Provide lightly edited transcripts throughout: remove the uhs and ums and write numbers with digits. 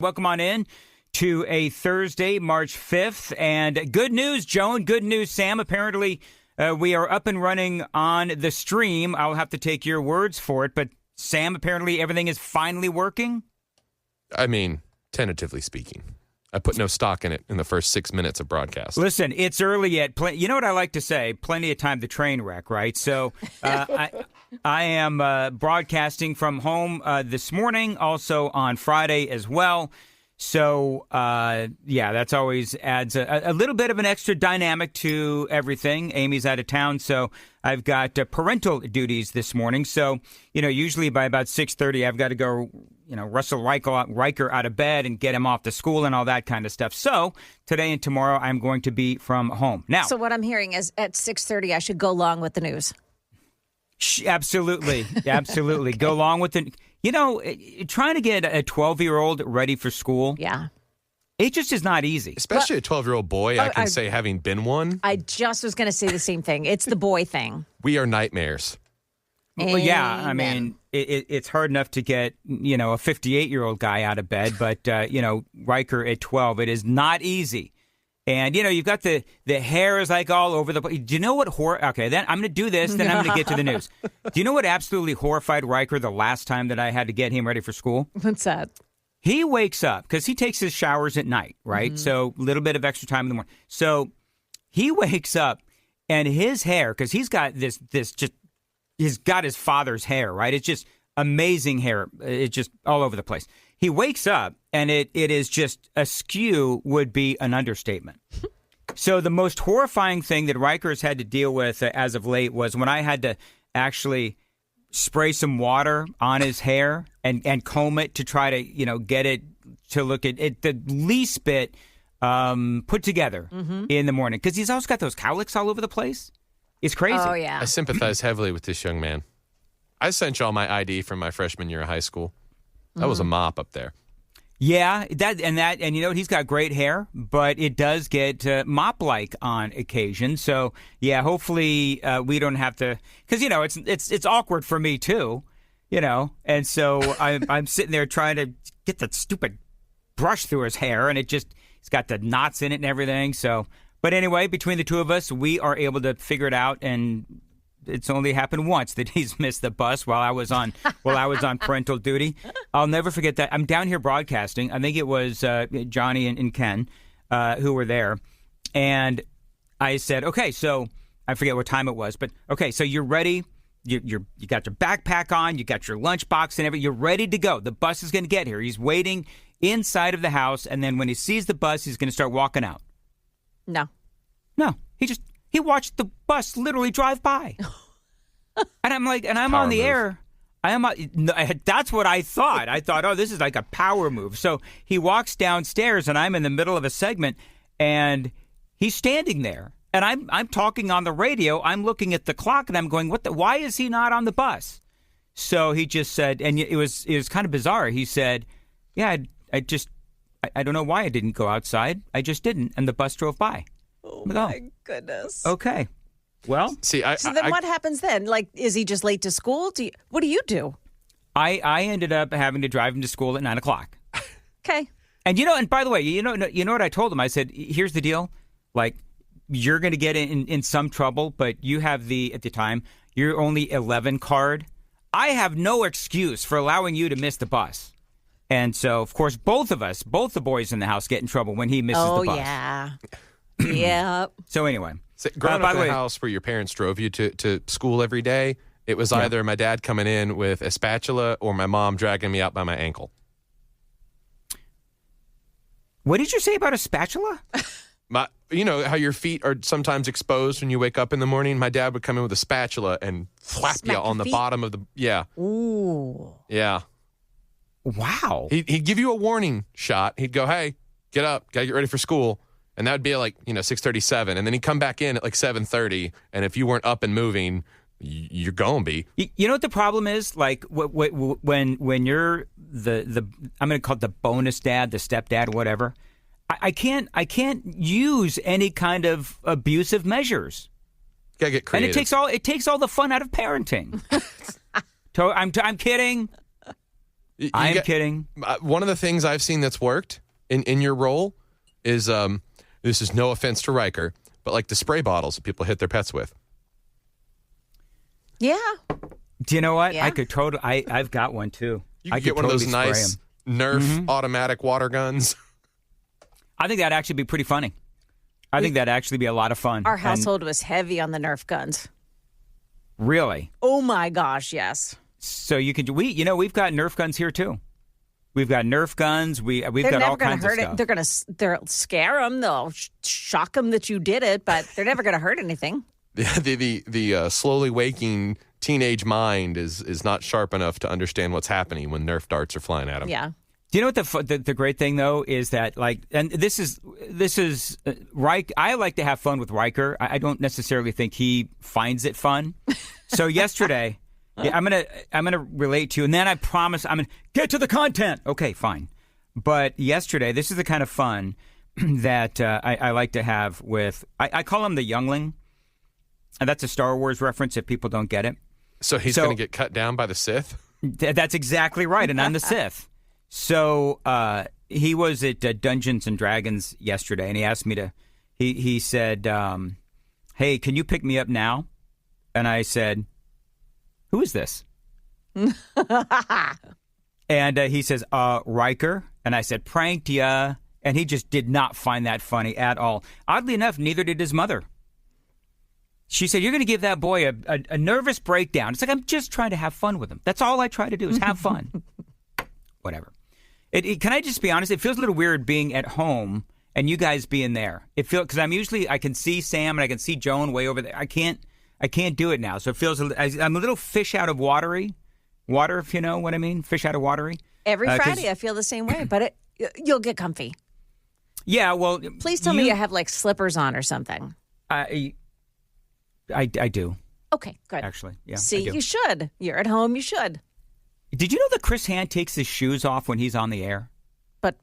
Welcome on in to a Thursday, March 5th. And good news, Joan. Good news, Sam. Apparently, we are up and running on the stream. I'll have to take your words for it. But, Sam, apparently everything is finally working? I mean, tentatively speaking. I put no stock in it in the first 6 minutes of broadcast. Listen, it's early yet. You know what I like to say? Plenty of time to train wreck, right? So I am broadcasting from home this morning, also on Friday as well. So, that's always adds a little bit of an extra dynamic to everything. Amy's out of town, so I've got parental duties this morning. So, usually by about 6:30, I've got to go, Russell Riker out of bed and get him off to school and all that kind of stuff. So today and tomorrow, I'm going to be from home. Now, so what I'm hearing is at 6:30, I should go along with the news. Absolutely. Absolutely. Go along with the... trying to get a 12-year-old ready for school, it just is not easy. Especially a 12-year-old boy, I can say, having been one. I just was going to say the same thing. It's the boy thing. We are nightmares. Well, yeah, I mean, it's hard enough to get, a 58-year-old guy out of bed, but, Riker at 12, it is not easy. And, you've got the hair is like all over the place. Do you know what okay, then I'm going to do this, then I'm going to get to the news. Do you know what absolutely horrified Riker the last time that I had to get him ready for school? What's that? He wakes up because he takes his showers at night, right? Mm-hmm. So a little bit of extra time in the morning. So he wakes up and his hair, because he's got he's got his father's hair, right? It's just amazing hair. It's just all over the place. He wakes up and it is just askew would be an understatement. So the most horrifying thing that Riker's had to deal with as of late was when I had to actually spray some water on his hair and comb it to try to, get it to look at it the least bit put together in the morning. Because he's also got those cowlicks all over the place. It's crazy. Oh, yeah. I sympathize heavily with this young man. I sent y'all my ID from my freshman year of high school. That was a mop up there. Yeah, and you know, he's got great hair, but it does get mop-like on occasion. So yeah, hopefully we don't have to, because it's awkward for me too, and so I'm sitting there trying to get that stupid brush through his hair, and he's got the knots in it and everything. So, but anyway, between the two of us, we are able to figure it out, and it's only happened once that he's missed the bus while I was on parental duty. I'll never forget that. I'm down here broadcasting. I think it was Johnny and Ken who were there, and I said, "Okay, so I forget what time it was, but okay, so you're ready. You got your backpack on. You got your lunchbox and everything. You're ready to go. The bus is going to get here." He's waiting inside of the house, and then when he sees the bus, he's going to start walking out. No, he watched the bus literally drive by. And I'm like, and I'm Power on the move. air. That's what I thought. I thought, oh, this is like a power move. So he walks downstairs, and I'm in the middle of a segment, and he's standing there. And I'm talking on the radio. I'm looking at the clock, and I'm going, why is he not on the bus? So he just said, and it was kind of bizarre. He said, yeah, I don't know why I didn't go outside. I just didn't. And the bus drove by. Oh, my goodness. Okay. Well, see, so then what happens then? Like, is he just late to school? What do you do? I ended up having to drive him to school at 9 o'clock. Okay. And and by the way, you know what I told him? I said, here's the deal. Like, you're going to get in some trouble, but you have at the time, your only 11 card. I have no excuse for allowing you to miss the bus. And so, of course, both the boys in the house get in trouble when he misses the bus. Oh, yeah. Yep. So anyway. So, growing up in a house where your parents drove you to school every day, it was either my dad coming in with a spatula or my mom dragging me out by my ankle. What did you say about a spatula? You know how your feet are sometimes exposed when you wake up in the morning? My dad would come in with a spatula and flap you on the bottom of the... Yeah. Ooh. Yeah. Wow. He'd give you a warning shot. He'd go, hey, get up. Got to get ready for school. And that would be like, 6:37. And then he'd come back in at like 7:30. And if you weren't up and moving, you're going to be. You know what the problem is? Like when you're the I'm going to call it the bonus dad, the stepdad, whatever. I can't use any kind of abusive measures. Gotta get creative. And it takes all the fun out of parenting. I'm kidding. I am kidding. One of the things I've seen that's worked in your role is, this is no offense to Riker, but like the spray bottles that people hit their pets with. Yeah. Do you know what? Yeah. I could totally. I've got one too. You could get one of those nice Nerf automatic water guns. I think that'd actually be pretty funny. I think that'd actually be a lot of fun. Our household was heavy on the Nerf guns. Really? Oh my gosh, yes. So you can we've got Nerf guns here too. We've got Nerf guns. We've got all kinds of stuff. They'll scare them. They'll shock them that you did it, but they're never going to hurt anything. The slowly waking teenage mind is not sharp enough to understand what's happening when Nerf darts are flying at them. Yeah. Do you know what the great thing though is that and this is Riker. I like to have fun with Riker. I don't necessarily think he finds it fun. So yesterday, I'm gonna relate to you, and then I promise I'm gonna get to the content. Okay, fine. But yesterday, this is the kind of fun that I like to have with. I call him the youngling, and that's a Star Wars reference if people don't get it. So he's going to get cut down by the Sith? That's exactly right, and I'm the Sith. So he was at Dungeons and Dragons yesterday, and he asked me to. He said, "Hey, can you pick me up now?" And I said, "Who is this?" And he says, "Riker." And I said, "Pranked ya." And he just did not find that funny at all. Oddly enough, neither did his mother. She said, "You're going to give that boy a nervous breakdown." It's like, I'm just trying to have fun with him. That's all I try to do is have fun. Whatever. Can I just be honest? It feels a little weird being at home and you guys being there. Because I can see Sam and I can see Joan way over there. I can't do it now. So it feels, I'm a little fish out of water, if you know what I mean. Fish out of watery. Every Friday I feel the same way, but you'll get comfy. Yeah, well. Please tell me you have like slippers on or something. I do. Okay, good. Actually, yeah. See, you should. You're at home, you should. Did you know that Chris Hand takes his shoes off when he's on the air? But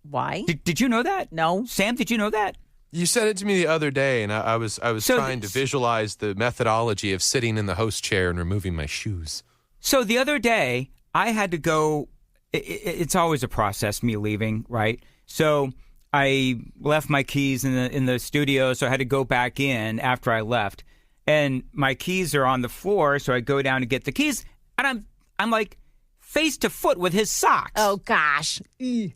why? Did you know that? No. Sam, did you know that? You said it to me the other day, and I was trying to visualize the methodology of sitting in the host chair and removing my shoes. So the other day, I had to go. It's always a process, me leaving, right? So I left my keys in the studio, so I had to go back in after I left. And my keys are on the floor, so I go down to get the keys, and I'm like face to foot with his socks. Oh gosh. And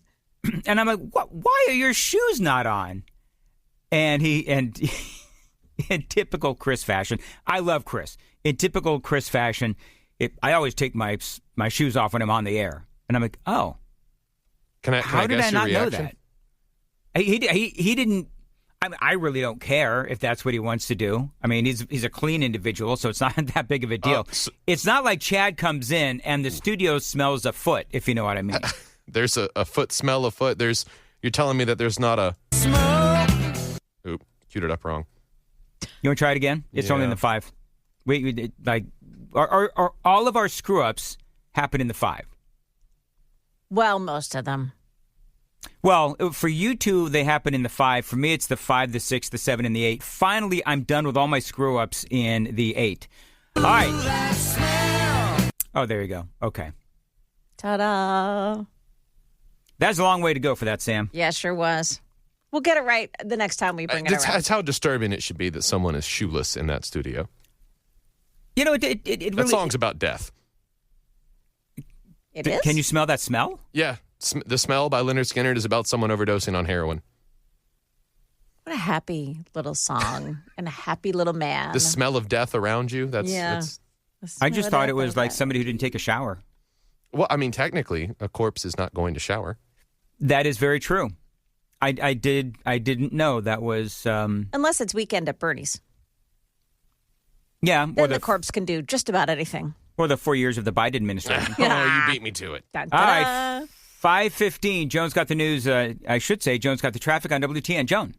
I'm like, what? Why are your shoes not on? And in typical Chris fashion, I love Chris. In typical Chris fashion, I always take my shoes off when I'm on the air, and I'm like, oh, how did I not know that? He didn't. I really don't care if that's what he wants to do. I mean, he's a clean individual, so it's not that big of a deal. It's not like Chad comes in and the studio smells a foot, if you know what I mean. There's a foot smell of foot. You're telling me that there's not a smell. Oop, queued it up wrong. You want to try it again? It's only in the 5. We like all of our screw ups happen in the 5. Well, most of them. Well, for you two, they happen in the 5. For me, it's the 5, the 6, the 7, and the 8. Finally, I'm done with all my screw-ups in the 8. All right. Oh, there you go. Okay. Ta-da. That's a long way to go for that, Sam. Yeah, sure was. We'll get it right the next time we bring it around. That's how disturbing it should be that someone is shoeless in that studio. You know, it really... That song's about death. It is? Can you smell that smell? Yeah. The Smell by Lynyrd Skynyrd is about someone overdosing on heroin. What a happy little song and a happy little man. The smell of death around you. That's I just thought it was like somebody who didn't take a shower. Well, I mean, technically, a corpse is not going to shower. That is very true. I didn't know that was... Unless it's Weekend at Bernie's. Yeah. Then the corpse can do just about anything. Or the 4 years of the Biden administration. Oh, you beat me to it. All right. 5:15. Jones got the news. I should say Jones got the traffic on WTN. Joan.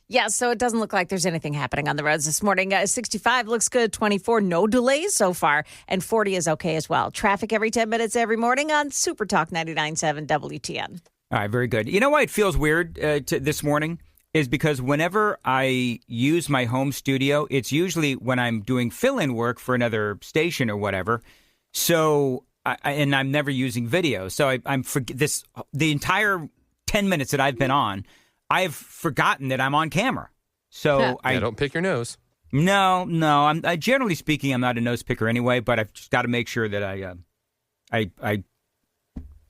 Yeah, so it doesn't look like there's anything happening on the roads this morning. 65 looks good, 24, no delays so far, and 40 is okay as well. Traffic every 10 minutes every morning on Super Talk 99.7 WTN. All right, very good. You know why it feels weird this morning is because whenever I use my home studio, it's usually when I'm doing fill-in work for another station or whatever. So and I'm never using video. So the entire 10 minutes that I've been on, I've forgotten that I'm on camera. So I don't pick your nose. No. Generally speaking, I'm not a nose picker anyway, but I've just got to make sure that I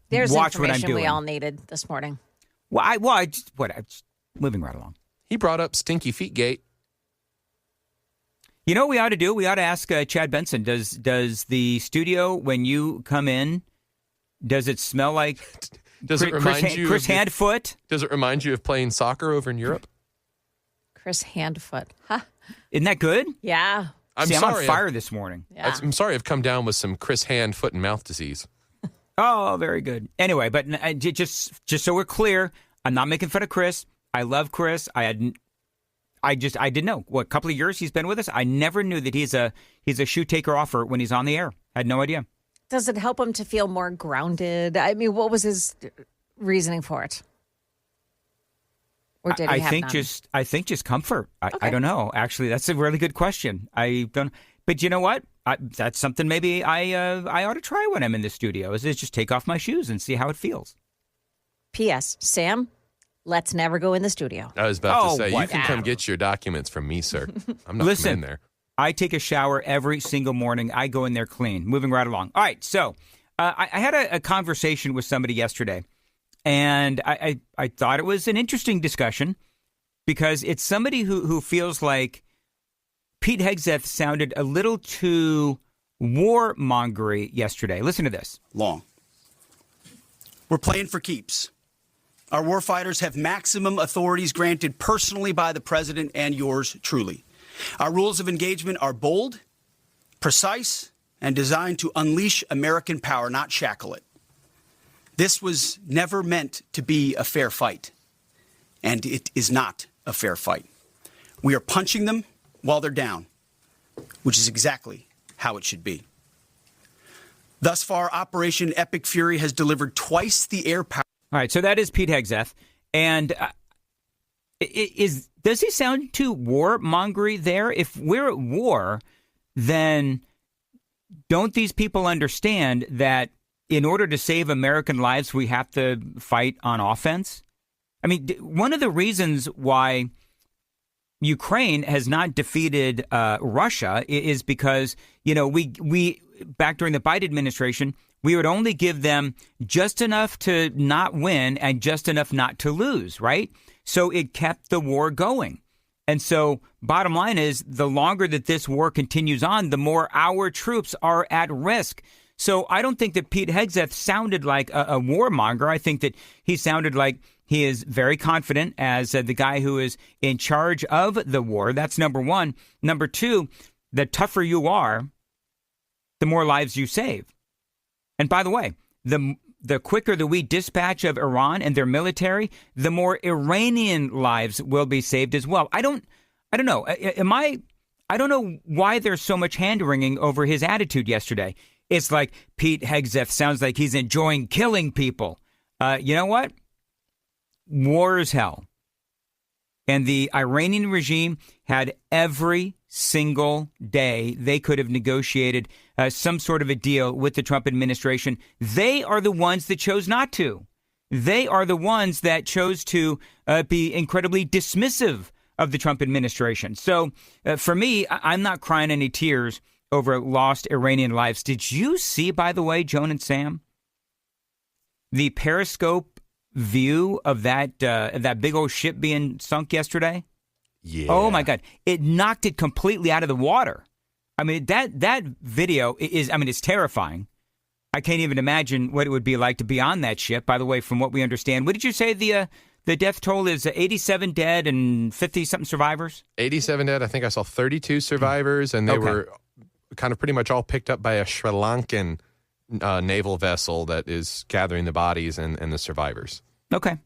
There's watch what I'm information doing. we all needed this morning. I'm just moving right along. He brought up Stinky Feet Gate. You know what we ought to do? We ought to ask Chad Benson, does the studio, when you come in, does it smell like Does it remind you Chris Handfoot? Does it remind you of playing soccer over in Europe? Chris Handfoot. Huh? Isn't that good? Yeah. I'm I'm sorry. on fire this morning. Yeah. I'm sorry I've come down with some Chris Hand, foot, and mouth disease. Oh, very good. Anyway, but just so we're clear, I'm not making fun of Chris. I love Chris. I didn't know what a couple of years he's been with us. I never knew that he's a shoe taker offer when he's on the air. I had no idea. Does it help him to feel more grounded? I mean, what was his reasoning for it? Or did he have none? I think just comfort. I don't know. Actually, that's a really good question. I don't. But you know what? That's something maybe I ought to try when I'm in the studio. Is just take off my shoes and see how it feels. P.S. Sam, let's never go in the studio. I was about to say, what? you can come get your documents from me, sir. I'm not coming in there. I take a shower every single morning. I go in there clean. Moving right along. All right. So I had a conversation with somebody yesterday, and I thought it was an interesting discussion because it's somebody who feels like Pete Hegseth sounded a little too warmongery yesterday. Listen to this. Long. We're playing for keeps. Our warfighters have maximum authorities granted personally by the president and yours truly. Our rules of engagement are bold, precise, and designed to unleash American power, not shackle it. This was never meant to be a fair fight, and it is not a fair fight. We are punching them while they're down, which is exactly how it should be. Thus far, Operation Epic Fury has delivered twice the air power. All right, so that is Pete Hegseth. And does he sound too warmongery there? If we're at war, then don't these people understand that in order to save American lives, we have to fight on offense? I mean, one of the reasons why Ukraine has not defeated Russia is because, we back during the Biden administration, we would only give them just enough to not win and just enough not to lose, right? So it kept the war going. And so bottom line is the longer that this war continues on, the more our troops are at risk. So I don't think that Pete Hegseth sounded like a warmonger. I think that he sounded like he is very confident as the guy who is in charge of the war. That's number one. Number two, the tougher you are, the more lives you save. And by the way, the quicker that we dispatch of Iran and their military, the more Iranian lives will be saved as well. I don't know. I don't know why there's so much hand-wringing over his attitude yesterday. It's like Pete Hegseth sounds like he's enjoying killing people. You know what? War is hell. And the Iranian regime had every single day they could have negotiated some sort of a deal with the Trump administration. They are the ones that chose not to. They are the ones that chose to be incredibly dismissive of the Trump administration. So for me, I'm not crying any tears over lost Iranian lives. Did you see, by the way, Joan and Sam, the Periscope view of that big old ship being sunk yesterday? Yeah. Oh my God! It knocked it completely out of the water. I mean, that video is. I mean, it's terrifying. I can't even imagine what it would be like to be on that ship. By the way, from what we understand, what did you say the death toll is? 87 dead and 50 something survivors. 87 dead. I think I saw 32 survivors, and they were kind of pretty much all picked up by a Sri Lankan naval vessel that is gathering the bodies and the survivors. Okay.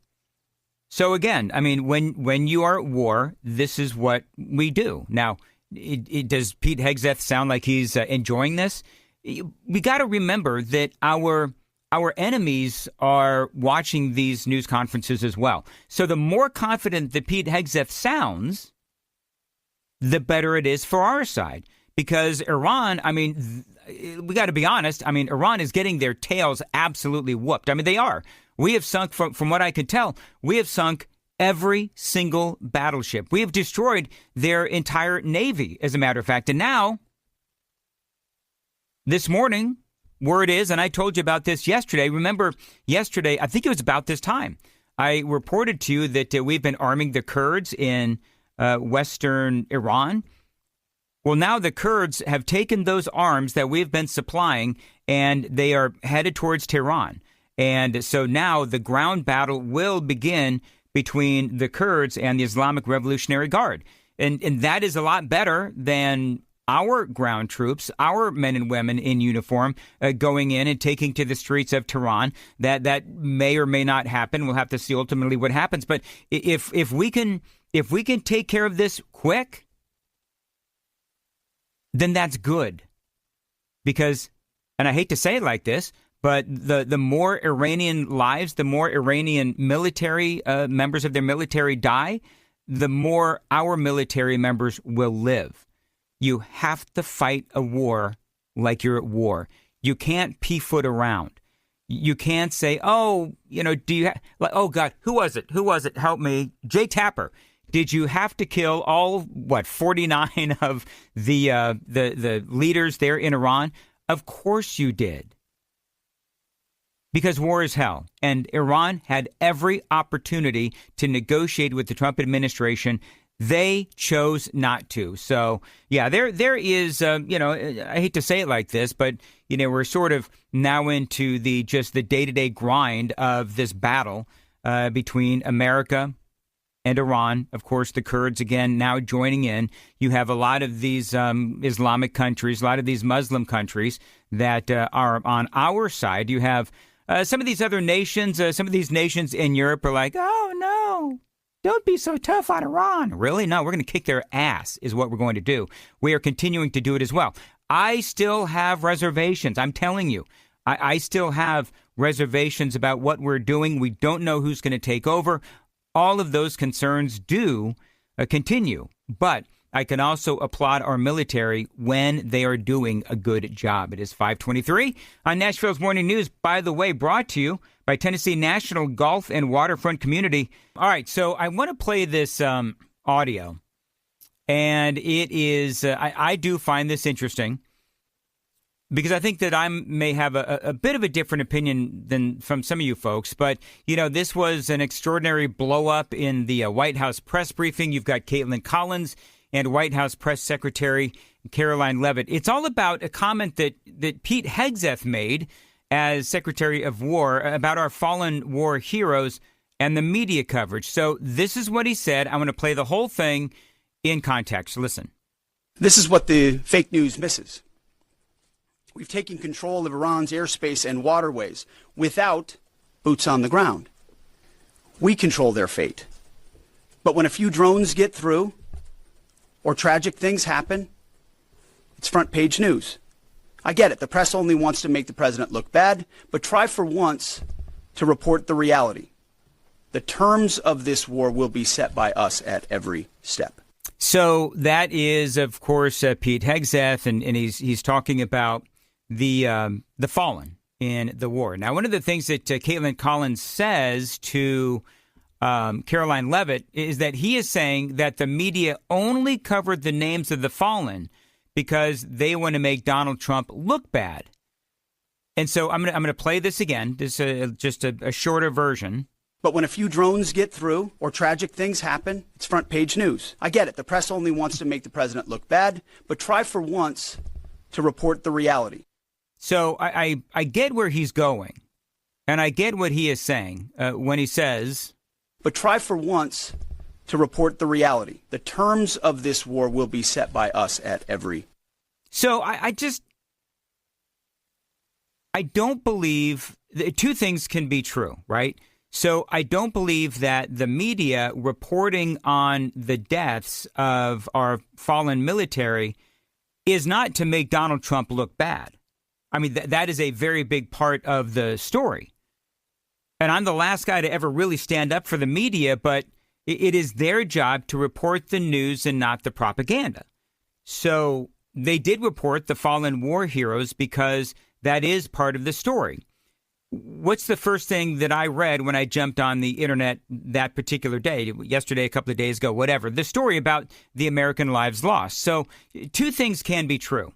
So again, I mean, when you are at war, this is what we do. Now, does Pete Hegseth sound like he's enjoying this? We got to remember that our enemies are watching these news conferences as well. So the more confident that Pete Hegseth sounds, the better it is for our side. because Iran, I mean, we got to be honest. I mean, Iran is getting their tails absolutely whooped. I mean, they are. We have sunk, from what I can tell, we have sunk every single battleship. We have destroyed their entire navy, as a matter of fact. And now, this morning, word is, and I told you about this yesterday. Remember, yesterday, I think it was about this time, I reported to you that we've been arming the Kurds in western Iran. Well, now the Kurds have taken those arms that we've been supplying, and they are headed towards Tehran. And so now the ground battle will begin between the Kurds and the Islamic Revolutionary Guard. And that is a lot better than our ground troops, our men and women in uniform, going in and taking to the streets of Tehran. That may or may not happen. We'll have to see ultimately what happens. But if we can take care of this quick, then that's good. Because, and I hate to say it like this, but the more Iranian lives, the more Iranian military members of their military die, the more our military members will live. You have to fight a war like you're at war. You can't pea-foot around. You can't say, oh, do you oh, God, who was it? Help me. Jay Tapper. Did you have to kill all, 49 of the leaders there in Iran? Of course you did. Because war is hell. And Iran had every opportunity to negotiate with the Trump administration. They chose not to. So, yeah, there is, I hate to say it like this, but, we're sort of now into the day-to-day grind of this battle between America and Iran. Of course, the Kurds, again, now joining in. You have a lot of these Islamic countries, a lot of these Muslim countries that are on our side. You have some of these other nations, some of these nations in Europe are like, oh, no. Don't be so tough on Iran. Really? No, we're going to kick their ass is what we're going to do. We are continuing to do it as well. I still have reservations. I'm telling you, I still have reservations about what we're doing. We don't know who's going to take over. All of those concerns do continue. But I can also applaud our military when they are doing a good job. It is 5:23 on Nashville's Morning News, by the way, brought to you by Tennessee National Golf and Waterfront Community. All right, so I want to play this audio, and it is, I do find this interesting because I think that I may have a bit of a different opinion than from some of you folks. But, this was an extraordinary blow up in the White House press briefing. You've got Caitlin Collins and White House Press Secretary Caroline Leavitt. It's all about a comment that Pete Hegseth made as Secretary of War about our fallen war heroes and the media coverage. So this is what he said. I'm going to play the whole thing in context. Listen. This is what the fake news misses. We've taken control of Iran's airspace and waterways without boots on the ground. We control their fate. But when a few drones get through or tragic things happen, it's front page news. I get it. The press only wants to make the president look bad, but try for once to report the reality. The terms of this war will be set by us at every step. So that is, of course, Pete Hegseth, and he's talking about the fallen in the war. Now, one of the things that Caitlin Collins says to Caroline Leavitt is that he is saying that the media only covered the names of the fallen because they want to make Donald Trump look bad. And so I'm going to play this again. This is just a shorter version. But when a few drones get through or tragic things happen, it's front page news. I get it. The press only wants to make the president look bad, but try for once to report the reality. So I get where he's going, and I get what he is saying when he says, but try for once to report the reality. The terms of this war will be set by us at every. So I don't believe two things can be true, right? So I don't believe that the media reporting on the deaths of our fallen military is not to make Donald Trump look bad. I mean, that is a very big part of the story. And I'm the last guy to ever really stand up for the media, but it is their job to report the news and not the propaganda. So they did report the fallen war heroes because that is part of the story. What's the first thing that I read when I jumped on the internet that particular day, yesterday, a couple of days ago, whatever, the story about the American lives lost. So two things can be true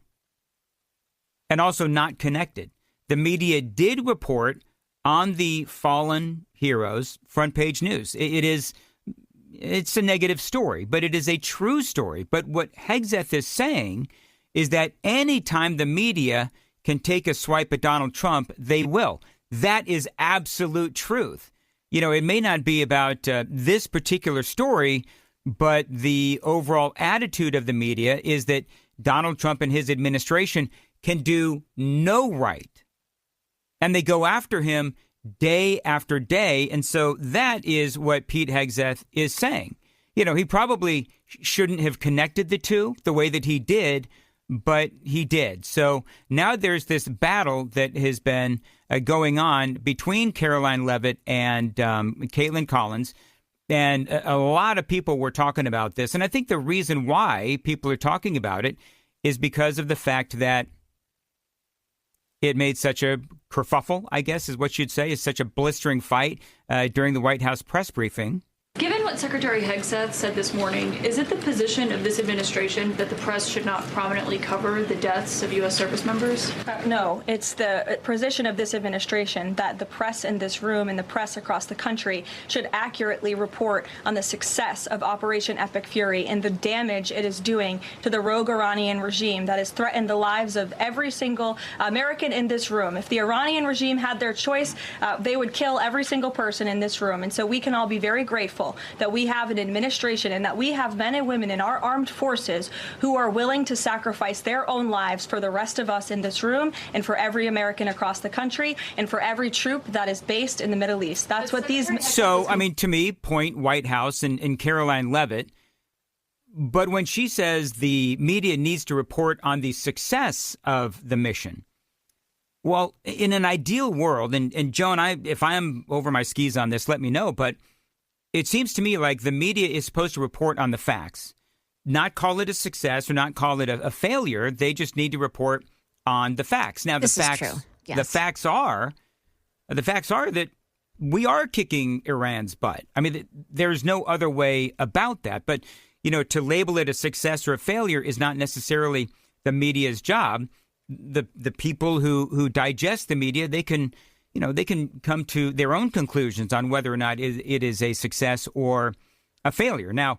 and also not connected. The media did report on the fallen heroes, front page news. It's a negative story, but it is a true story. But what Hegseth is saying is that anytime the media can take a swipe at Donald Trump, they will. That is absolute truth. You know, it may not be about this particular story, but the overall attitude of the media is that Donald Trump and his administration can do no right. And they go after him day after day. And so that is what Pete Hegseth is saying. You know, he probably shouldn't have connected the two the way that he did, but he did. So now there's this battle that has been going on between Caroline Leavitt and Caitlin Collins. And a lot of people were talking about this. And I think the reason why people are talking about it is because of the fact that it made such a kerfuffle, I guess is what you'd say, is such a blistering fight during the White House press briefing. Given what Secretary Hegseth said this morning, is it the position of this administration that the press should not prominently cover the deaths of U.S. service members? No, it's the position of this administration that the press in this room and the press across the country should accurately report on the success of Operation Epic Fury and the damage it is doing to the rogue Iranian regime that has threatened the lives of every single American in this room. If the Iranian regime had their choice, they would kill every single person in this room. And so we can all be very grateful that we have an administration and that we have men and women in our armed forces who are willing to sacrifice their own lives for the rest of us in this room and for every American across the country and for every troop that is based in the Middle East. That's what these... So, I mean, to me, point White House and Caroline Leavitt. But when she says the media needs to report on the success of the mission, well, in an ideal world, and Joan, if I am over my skis on this, let me know, but it seems to me like the media is supposed to report on the facts, not call it a success or not call it a failure. They just need to report on the facts. Now, This is true. Yes. the facts are that we are kicking Iran's butt. I mean, there's no other way about that. But, you know, to label it a success or a failure is not necessarily the media's job. The people who digest the media, they can come to their own conclusions on whether or not it is a success or a failure. Now,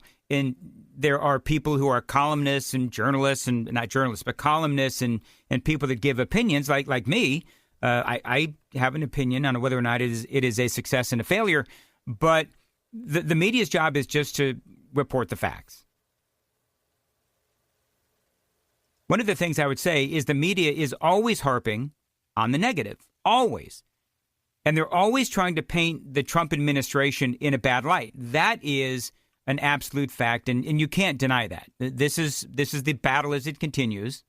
there are people who are columnists and journalists, and not journalists, but columnists and people that give opinions like me. I have an opinion on whether or not it is a success and a failure. But the media's job is just to report the facts. One of the things I would say is the media is always harping on the negative, always. And they're always trying to paint the Trump administration in a bad light. That is an absolute fact, and you can't deny that. This is the battle as it continues.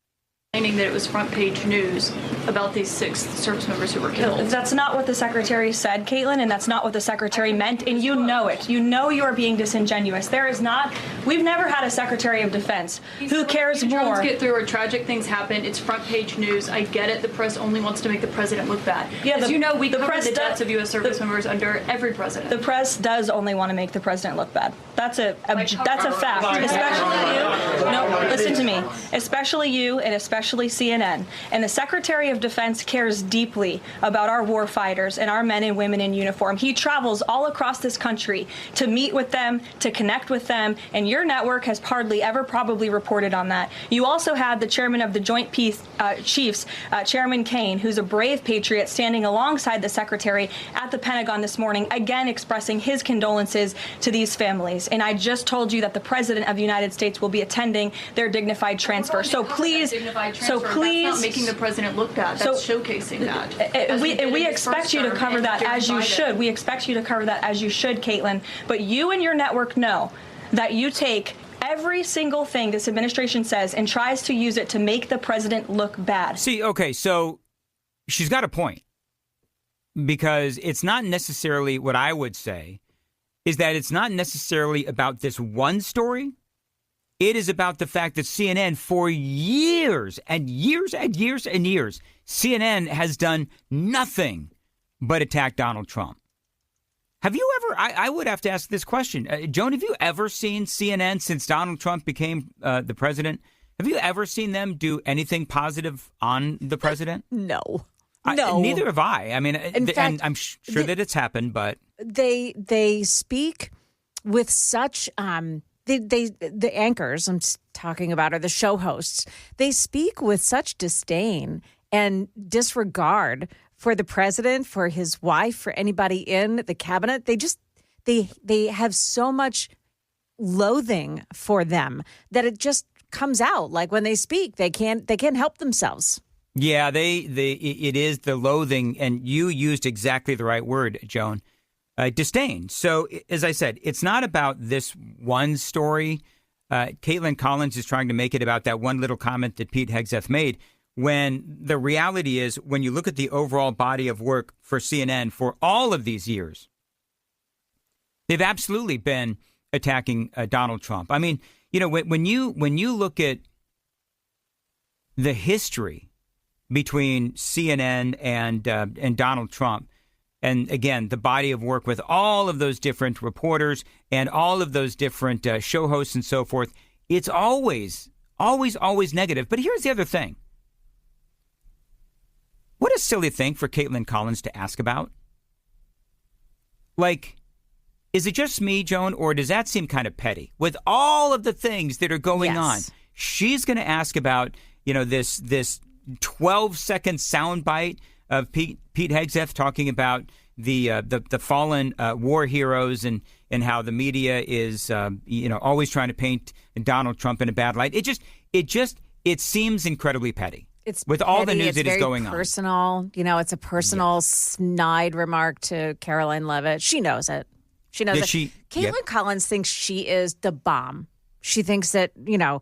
Claiming that it was front page news about these 6 service members who were killed. That's not what the secretary said, Caitlin, and that's not what the secretary meant, and you know it. You know you are being disingenuous. We've never had a secretary of defense who cares more. Drones get through or tragic things happen. It's front page news. I get it. The press only wants to make the president look bad. Yeah, as you know, we cover press the deaths of U.S. service members under every president. The press does only want to make the president look bad. That's a fact. Especially you. No, listen to me. Especially you and especially CNN. And the Secretary of Defense cares deeply about our war fighters and our men and women in uniform. He travels all across this country to meet with them, to connect with them, and your network has hardly ever probably reported on that. You also had the chairman of the Joint Chiefs, Chairman Kane, who's a brave patriot, standing alongside the secretary at the Pentagon this morning, again expressing his condolences to these families. And I just told you that the President of the United States will be attending their dignified transfer. So please, That's not making the president look bad. That's showcasing that. We expect you to cover that as you should. We expect you to cover that as you should, Caitlin. But you and your network know that you take every single thing this administration says and tries to use it to make the president look bad. See, okay, so she's got a point, because it's not necessarily what I would say is that it's not necessarily about this one story. It is about the fact that CNN for years and years and years and years, CNN has done nothing but attack Donald Trump. Have you ever, I would have to ask this question. Joan, have you ever seen CNN since Donald Trump became the president? Have you ever seen them do anything positive on the president? No. Neither have I. I mean, In fact, and I'm sure that it's happened, but they speak with such the anchors I'm talking about are the show hosts. They speak with such disdain and disregard for the president, for his wife, for anybody in the cabinet. They have so much loathing for them that it just comes out. Like when they speak, they can't help themselves. yeah, it is the loathing, and you used exactly the right word, Joan. Disdain. So, as I said, it's not about this one story. Caitlin Collins is trying to make it about that one little comment that Pete Hegseth made, when the reality is, when you look at the overall body of work for CNN for all of these years, they've absolutely been attacking Donald Trump. I mean, you know, when you look at the history between CNN and Donald Trump, and again, the body of work with all of those different reporters and all of those different show hosts and so forth, it's always negative. But here's the other thing. What a silly thing for Caitlin Collins to ask about. Like, is it just me, Joan, or does that seem kind of petty? With all of the things that are going on, she's going to ask about, you know, this 12-second soundbite of Pete Hegseth talking about the fallen war heroes and how the media is always trying to paint Donald Trump in a bad light. It seems incredibly petty. It's with petty, all the news that is going on. It's personal. You know, it's a personal snide remark to Caroline Leavitt. She knows it. She knows it. Caitlin Collins thinks she is the bomb. She thinks that, you know,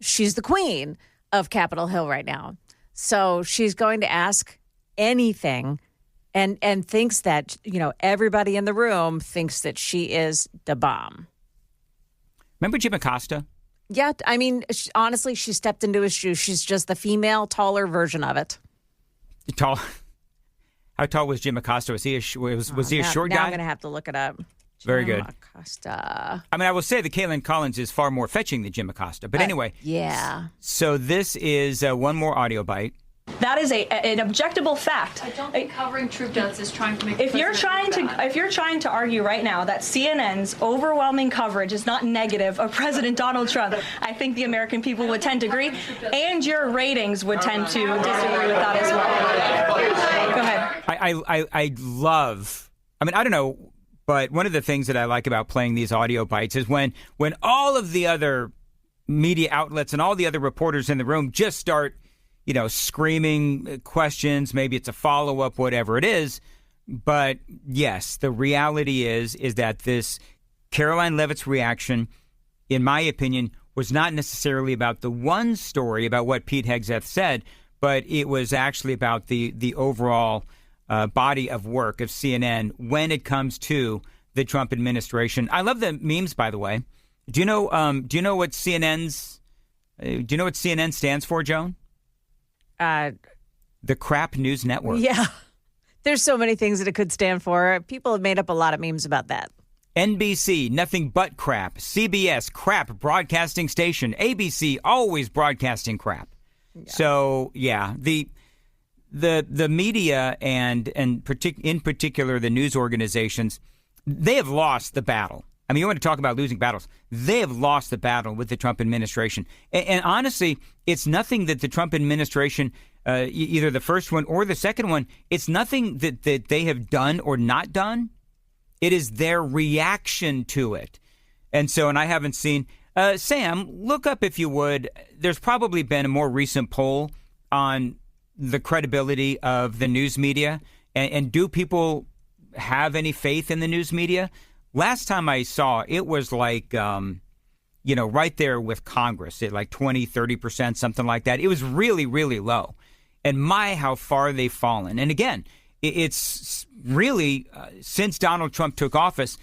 she's the queen of Capitol Hill right now. So she's going to ask anything and thinks that, you know, everybody in the room thinks that she is the bomb. Remember Jim Acosta? Yeah, I mean, honestly, she stepped into his shoes. She's just the female, taller version of it. Tall? How tall was Jim Acosta? Was he a short guy? Now I'm going to have to look it up. Very good. Acosta. I mean, I will say that Caitlin Collins is far more fetching than Jim Acosta. But anyway. Yeah. So this is one more audio bite. That is an objectable fact. I don't think covering troop deaths is trying to make. If you're trying to argue right now that CNN's overwhelming coverage is not negative of President Donald Trump, I think the American people would tend to agree, and your ratings would tend to disagree with that as well. Go ahead. I love. I mean, I don't know, but one of the things that I like about playing these audio bites is when all of the other media outlets and all the other reporters in the room just start, you know, screaming questions. Maybe it's a follow-up, whatever it is. But yes, the reality is that this Caroline Leavitt's reaction, in my opinion, was not necessarily about the one story about what Pete Hegseth said, but it was actually about the overall body of work of CNN when it comes to the Trump administration. I love the memes, by the way. Do you know what CNN stands for, Joan? The Crap News Network. Yeah. There's so many things that it could stand for. People have made up a lot of memes about that. NBC, nothing but crap. CBS, crap broadcasting station. ABC, always broadcasting crap. Yeah. So, yeah, the media and in particular the news organizations, they have lost the battle. I mean, you want to talk about losing battles. They have lost the battle with the Trump administration. And honestly, it's nothing that the Trump administration, either the first one or the second one, it's nothing that they have done or not done. It is their reaction to it. And I haven't seen. Sam, look up, if you would. There's probably been a more recent poll on the credibility of the news media. And do people have any faith in the news media? Last time I saw, it was like, right there with Congress, at like 20, 30%, something like that. It was really, really low. And how far they've fallen. And again, it's really since Donald Trump took office,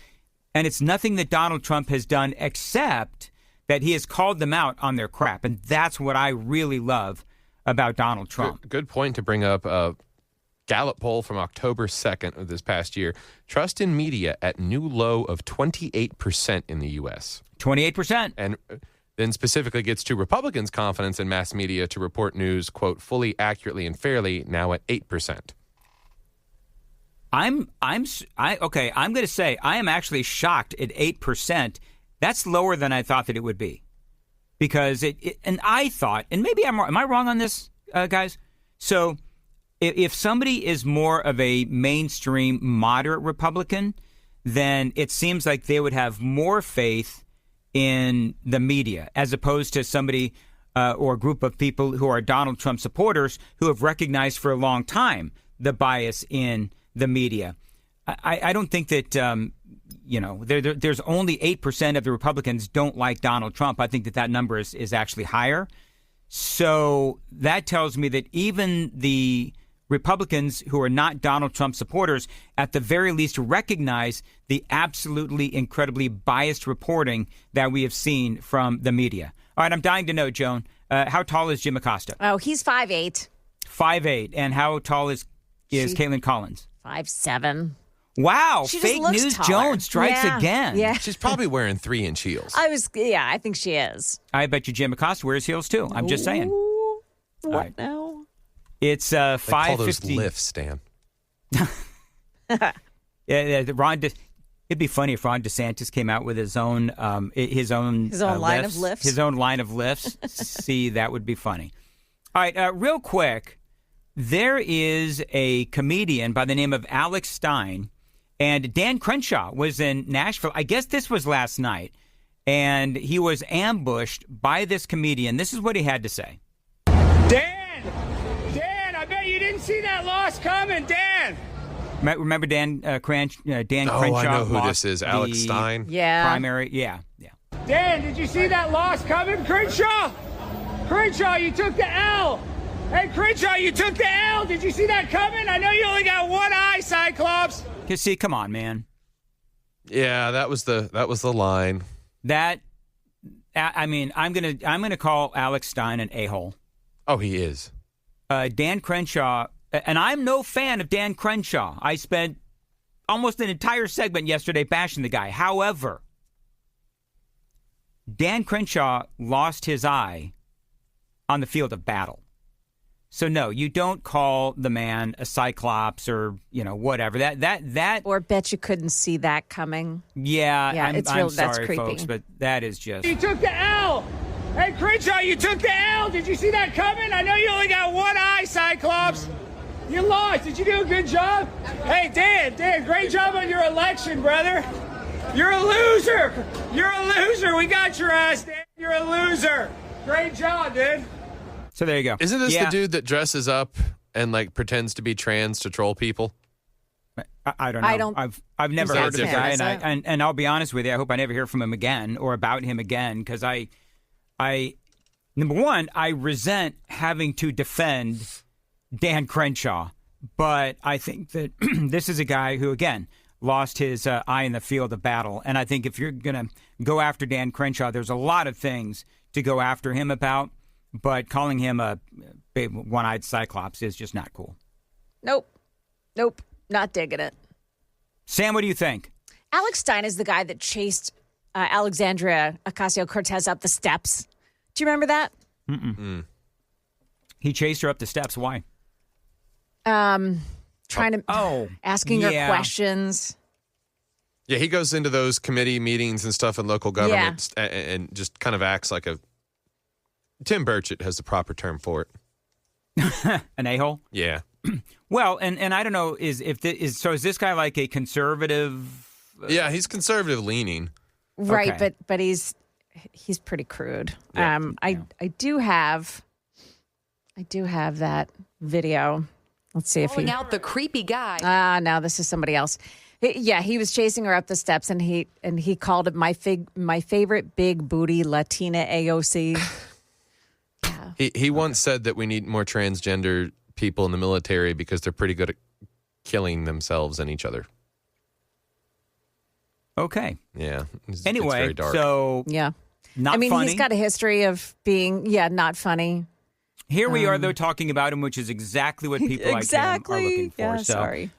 and it's nothing that Donald Trump has done except that he has called them out on their crap. And that's what I really love about Donald Trump. Good point to bring up. Gallup poll from October 2nd of this past year. Trust in media at new low of 28% in the U.S. 28%. And then specifically gets to Republicans' confidence in mass media to report news, quote, fully, accurately, and fairly, now at 8%. I'm going to say I am actually shocked at 8%. That's lower than I thought that it would be. Because and I thought, and maybe I'm wrong. Am I wrong on this, guys? So if somebody is more of a mainstream moderate Republican, then it seems like they would have more faith in the media as opposed to somebody or a group of people who are Donald Trump supporters who have recognized for a long time the bias in the media. I don't think that, there's only 8% of the Republicans don't like Donald Trump. I think that number is actually higher. So that tells me that even the Republicans who are not Donald Trump supporters, at the very least, recognize the absolutely incredibly biased reporting that we have seen from the media. All right, I'm dying to know, Joan, how tall is Jim Acosta? Oh, he's 5'8". 5'8". And how tall is Caitlin Collins? 5'7". Wow, She fake just looks news taller. Joan strikes again. Yeah. She's probably wearing 3-inch heels. I think she is. I bet you Jim Acosta wears heels too. I'm just saying. Ooh, what right. now? It's They call 550. those lifts, Dan. It'd be funny if Ron DeSantis came out with his own line of lifts. His own line of lifts. See, that would be funny. All right, real quick, there is a comedian by the name of Alex Stein, and Dan Crenshaw was in Nashville. I guess this was last night, and he was ambushed by this comedian. This is what he had to say. Dan, I bet you didn't see that loss coming, Dan. Remember Dan Crenshaw? I know who this is, Alex Stein. Yeah. Primary, yeah. Dan, did you see that loss coming? Crenshaw, you took the L. Hey, Crenshaw, you took the L. Did you see that coming? I know you only got one eye, Cyclops. You see, come on, man. Yeah, that was the line. I'm gonna call Alex Stein an a-hole. Oh, he is. Dan Crenshaw, and I'm no fan of Dan Crenshaw. I spent almost an entire segment yesterday bashing the guy. However, Dan Crenshaw lost his eye on the field of battle. So no, you don't call the man a cyclops or whatever. That Or bet you couldn't see that coming. Yeah, I'm that's sorry, creepy. folks, but that is just. You took the L. Hey, Crenshaw, you took the L. Did you see that coming? I know you only got one eye, Cyclops. You lost. Did you do a good job? Hey, Dan, great job on your election, brother. You're a loser. We got your ass, Dan. You're a loser. Great job, dude. So there you go. Isn't this the dude that dresses up and pretends to be trans to troll people? I don't know. I've never heard of the guy, different. and I'll be honest with you. I hope I never hear from him again or about him again because I number one, I resent having to defend Dan Crenshaw, but I think that this is a guy who again lost his eye in the field of battle, and I think if you're gonna go after Dan Crenshaw, there's a lot of things to go after him about. But calling him a big one-eyed cyclops is just not cool. Nope. Not digging it. Sam, what do you think? Alex Stein is the guy that chased Alexandria Ocasio-Cortez up the steps. Do you remember that? He chased her up the steps. Why? Asking her questions. Yeah, he goes into those committee meetings and stuff in local government and just kind of acts like a... Tim Burchett has the proper term for it. An a-hole? Yeah. Well, and I don't know, is this guy like a conservative? Yeah, he's conservative leaning. Right, Okay. but he's pretty crude. Yeah. I do have that video. Let's see if he out the creepy guy. no, this is somebody else. He was chasing her up the steps and he called it my favorite big booty Latina AOC. He once said that we need more transgender people in the military because they're pretty good at killing themselves and each other. Okay. Yeah. It's Anyway, very dark. so Yeah. Not I mean, funny. he's got a history of being, not funny. Here we are, though, talking about him, which is exactly what people like him are looking for. Yeah, So, sorry.